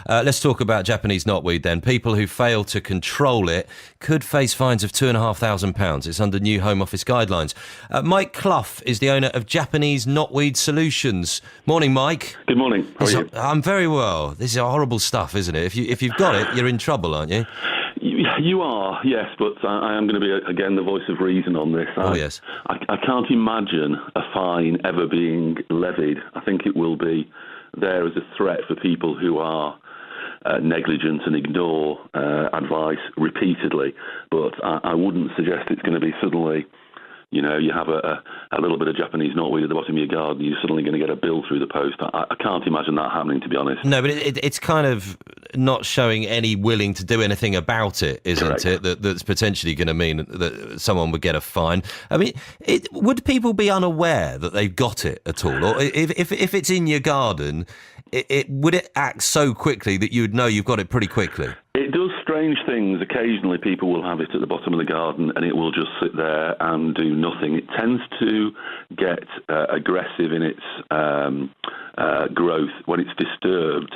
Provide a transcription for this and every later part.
Let's talk about Japanese knotweed then. People who fail to control it could face fines of £2,500. It's under new Home Office guidelines. Mike Clough is the owner of Japanese Knotweed Solutions. Morning, Mike. Good morning. How are you? I'm very well. This is horrible stuff, isn't it? If you've got it, you're in trouble, aren't you? You are, yes, but I am going to be, again, the voice of reason on this. Yes. I can't imagine a fine ever being levied. I think it will be there as a threat for people who are negligent and ignore advice repeatedly, but I wouldn't suggest it's going to be suddenly, you know, you have a little bit of Japanese knotweed at the bottom of your garden, you're suddenly going to get a bill through the post. I can't imagine that happening, to be honest. No, but it's kind of not showing any willing to do anything about it, isn't Correct. it? That's potentially going to mean that someone would get a fine. I mean, would people be unaware that they've got it at all? Or if it's in your garden, would it act so quickly that you would know you've got it pretty quickly? It does strange things. Occasionally people will have it at the bottom of the garden and it will just sit there and do nothing. It tends to get aggressive in its growth when it's disturbed.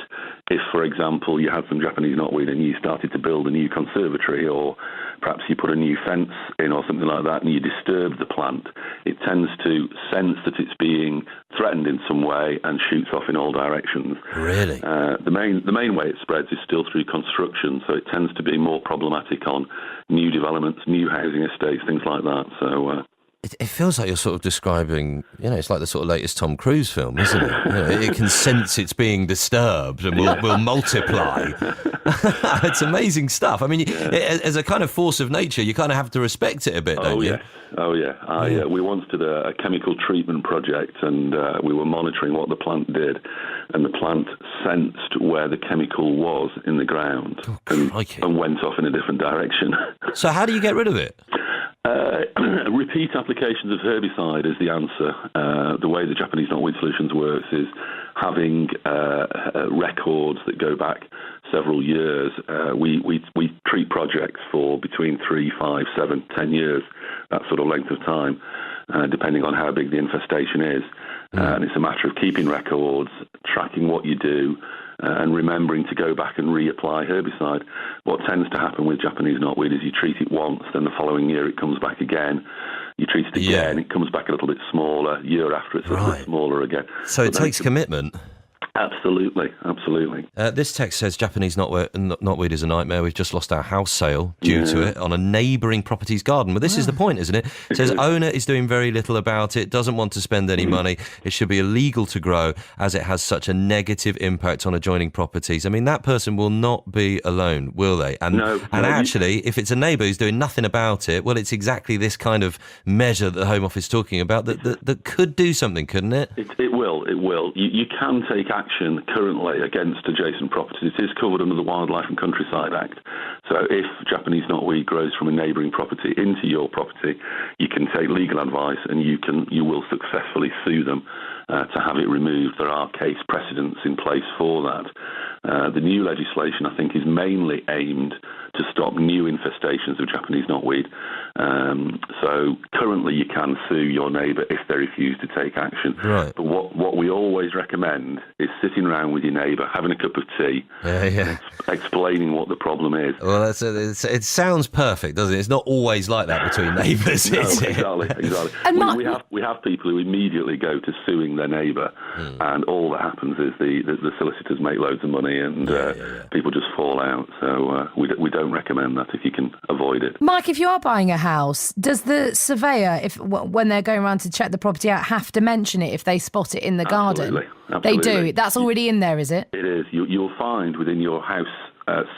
If, for example, you had some Japanese knotweed and you started to build a new conservatory, or perhaps you put a new fence in or something like that and you disturb the plant, it tends to sense that it's being threatened in some way and shoots off in all directions. Really? The main way it spreads is still through construction, so it tends to be more problematic on new developments, new housing estates, things like that. So it feels like you're sort of describing, you know, it's like the sort of latest Tom Cruise film, isn't it? You know, it can sense it's being disturbed and will multiply. It's amazing stuff. I mean, as a kind of force of nature, you kind of have to respect it a bit, don't you? Oh, yeah. We once did a chemical treatment project and we were monitoring what the plant did, and the plant sensed where the chemical was in the ground and went off in a different direction. So how do you get rid of it? Repeat applications of herbicide is the answer. The way the Japanese knotweed solutions works is having records that go back several years. We treat projects for between 3, 5, 7, 10 years, that sort of length of time, depending on how big the infestation is. And it's a matter of keeping records, tracking what you do, and remembering to go back and reapply herbicide. What tends to happen with Japanese knotweed is you treat it once, then the following year it comes back again. You treat it again, it comes back a little bit smaller. Year after, it's a little bit smaller again. So it takes commitment. Absolutely. This text says Japanese knotweed is a nightmare. We've just lost our house sale due to it on a neighbouring property's garden. Well, this is the point, isn't it? It says owner is doing very little about it, doesn't want to spend any money. It should be illegal to grow as it has such a negative impact on adjoining properties. I mean, that person will not be alone, will they? Actually, if it's a neighbour who's doing nothing about it, well, it's exactly this kind of measure that the Home Office is talking about that could do something, couldn't it? It will. You can take action currently against adjacent properties. It is covered under the Wildlife and Countryside Act. So if Japanese knotweed grows from a neighbouring property into your property, you can take legal advice and you will successfully sue them to have it removed. There are case precedents in place for that. The new legislation, I think, is mainly aimed to stop new infestations of Japanese knotweed. So currently you can sue your neighbour if they refuse to take action. Right. But what we always recommend is sitting around with your neighbour, having a cup of tea, explaining what the problem is. Well, it sounds perfect, doesn't it? It's not always like that between neighbours, is it? Exactly. And we have people who immediately go to suing their neighbour, and all that happens is the solicitors make loads of money and people just fall out. So we don't recommend that if you can avoid it. Mike, if you are buying a house, does the surveyor, when they're going around to check the property out, have to mention it if they spot it in the garden? Absolutely. They do. That's already in there, is it? It is. You'll find within your house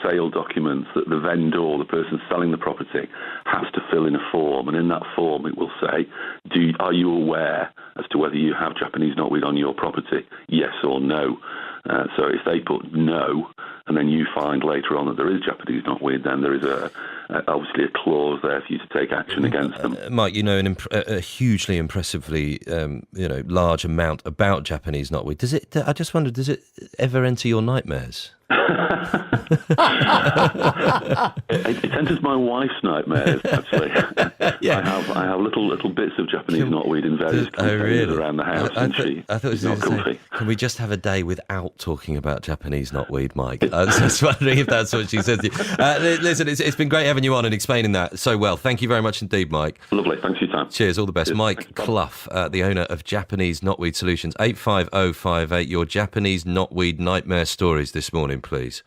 sale documents that the vendor, the person selling the property, has to fill in a form, and in that form it will say, are you aware as to whether you have Japanese knotweed on your property, yes or no? So if they put no, and then you find later on that there is Japanese knotweed, then there is obviously a clause there for you to take action against them. Mike, you know a hugely impressively large amount about Japanese knotweed. Does it? I just wondered, does it ever enter your nightmares? It enters my wife's nightmares, actually. I have little bits of Japanese knotweed in various containers around the house, and she's not comfy. Can we just have a day without talking about Japanese knotweed, Mike? I was just wondering if that's what she said to you. Listen, it's been great having you on and explaining that so well. Thank you very much indeed, Mike. Lovely. Thanks for your time. Cheers. All the best. Cheers. Mike Clough, the owner of Japanese Knotweed Solutions. 85058. Your Japanese knotweed nightmare stories this morning, please.